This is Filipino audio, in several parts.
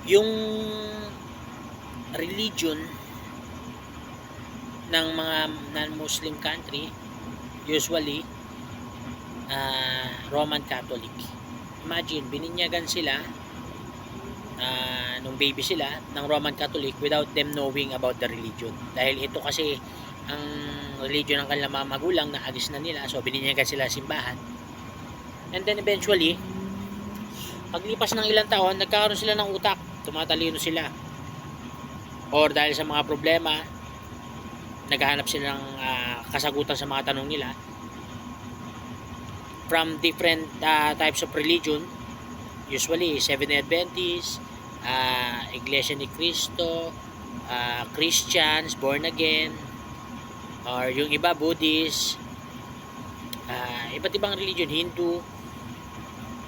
Yung religion ng mga non-Muslim country, usually Roman Catholic. Imagine, bininyagan sila nung baby sila ng Roman Catholic without them knowing about the religion. Dahil ito kasi ang religion ng kanilang mga magulang na alis na nila, so bininyagan sila simbahan. And then eventually, paglipas ng ilang taon, nagkakaroon sila ng utak, tumatalino sila. Or dahil sa mga problema, naghahanap sila ng kasagutan sa mga tanong nila from different types of religion, usually Seventh-day Adventist, Iglesia ni Cristo, Christians, born again, or yung iba Buddhist, iba't ibang religion, Hindu.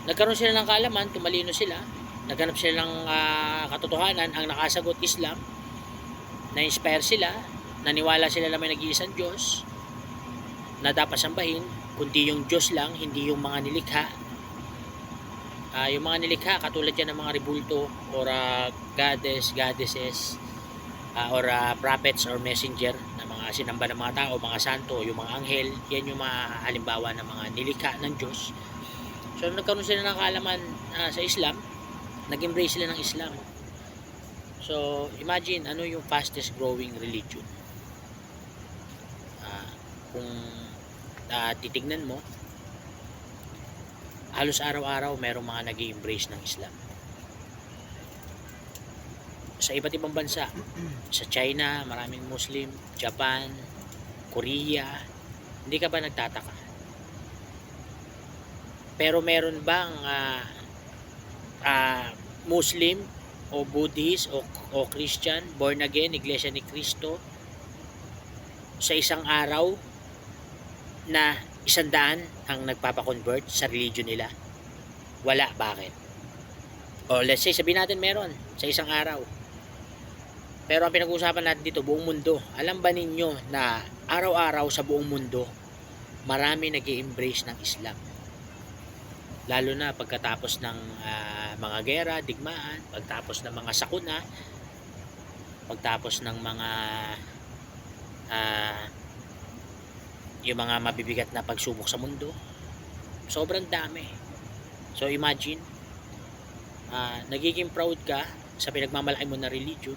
Nagkaroon sila ng kaalaman, tumalino sila, naghanap sila ng katotohanan. Ang nakasagot Islam, na-inspire sila, naniwala sila na may nag-iisang Diyos na dapat sambahin, kundi yung Diyos lang, hindi yung mga nilikha. Yung mga nilikha, katulad yan ng mga rebulto or goddesses, or prophets or messenger na mga sinamba ng mga tao, mga santo, yung mga anghel, yan yung mga halimbawa ng mga nilikha ng Diyos. So nagkaroon sila ng kaalaman sa Islam, nag-embrace sila ng Islam. So imagine ano yung fastest growing religion. Kung titignan mo, halos araw-araw merong mga nag-i-embrace ng Islam. Sa iba't ibang bansa, sa China, maraming Muslim, Japan, Korea, hindi ka ba nagtataka? Pero meron bang Muslim o Buddhist o Christian, born again, Iglesia ni Cristo, sa isang araw na 100 ang nagpapakonvert sa religion nila? Wala. Bakit? O let's say, sabihin natin meron sa isang araw. Pero ang pinag-uusapan natin dito, buong mundo. Alam ba ninyo na araw-araw sa buong mundo, marami nag-i-embrace ng Islam? Lalo na pagkatapos ng mga gera, digmaan, pagtapos ng mga sakuna, pagtapos ng mga yung mga mabibigat na pagsubok sa mundo. Sobrang dami. So imagine, nagiging proud ka sa pinagmamalaki mo na religion,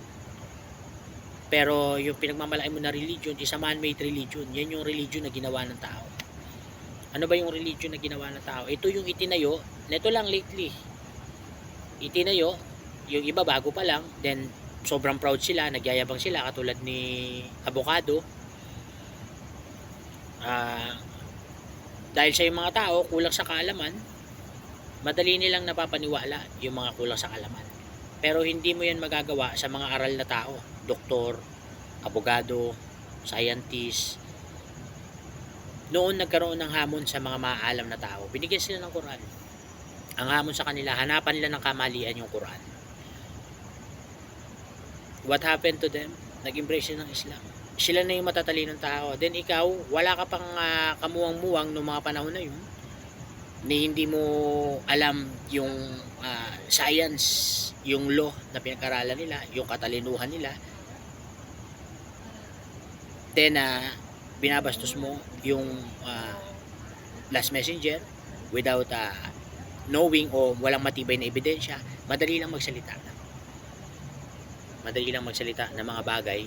pero yung pinagmamalaki mo na religion is a man-made religion. Yan yung religion na ginawa ng tao. Ano ba yung religion na ginawa ng tao? Ito yung itinayo, neto lang lately. Itinayo, yung iba bago pa lang, then sobrang proud sila, nagyayabang sila, katulad ni Avocado. Dahil sa yung mga tao kulang sa kaalaman, madali nilang napapaniwala yung mga kulang sa kaalaman. Pero hindi mo yan magagawa sa mga aral na tao, doktor, abogado, scientist. Noon nagkaroon ng hamon sa mga maaalam na tao, binigyan sila ng Quran. Ang hamon sa kanila, hanapan nila ng kamalian yung Quran. What happened to them? Nag-embrace ng Islam. Sila na yung matatalinong tao. Then ikaw, wala ka pang kamuwang-muwang noong mga panahon na yun, ni hindi mo alam yung science, yung law na pinag-aralan nila, yung katalinuhan nila. Then binabastos mo yung last messenger without knowing o walang matibay na ebidensya. Madali lang magsalita ng mga bagay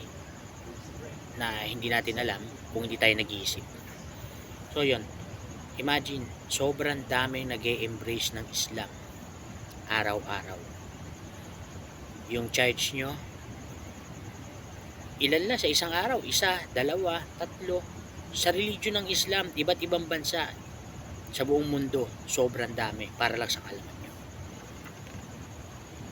na hindi natin alam kung hindi tayo nag-iisip. So yun, imagine, sobrang daming nag-e-embrace ng Islam araw-araw. Yung church nyo, ilan na sa isang araw? 1, 2, 3. Sa religion ng Islam, iba't ibang bansa sa buong mundo, sobrang dami para lang sa kaalaman.